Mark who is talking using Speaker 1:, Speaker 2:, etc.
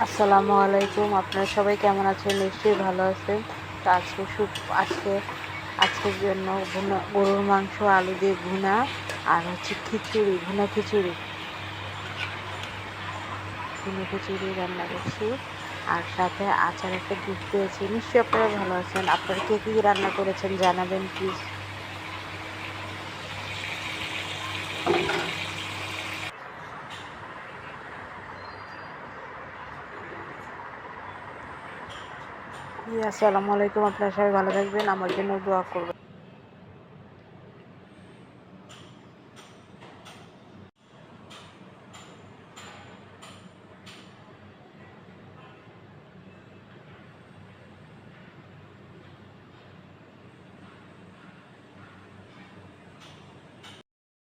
Speaker 1: আসসালামু আলাইকুম। আপনারা সবাই কেমন আছেন? নিশ্চয়ই ভালো আছেন। তো আজকে আজকের জন্য গরুর মাংস আলু দিয়ে ভুনা আর হচ্ছে খিচুড়ি, ভুনা খিচুড়ি রান্না করছি। আর সাথে আচার একটা গিফট পেয়েছি। নিশ্চয়ই আপনারা ভালো আছেন। আপনারা কে কী রান্না করেছেন জানাবেন প্লিজ। আসসালামু আলাইকুম। আপনারা সবাই ভালো থাকবেন। আমার জন্য দোয়া করবেন।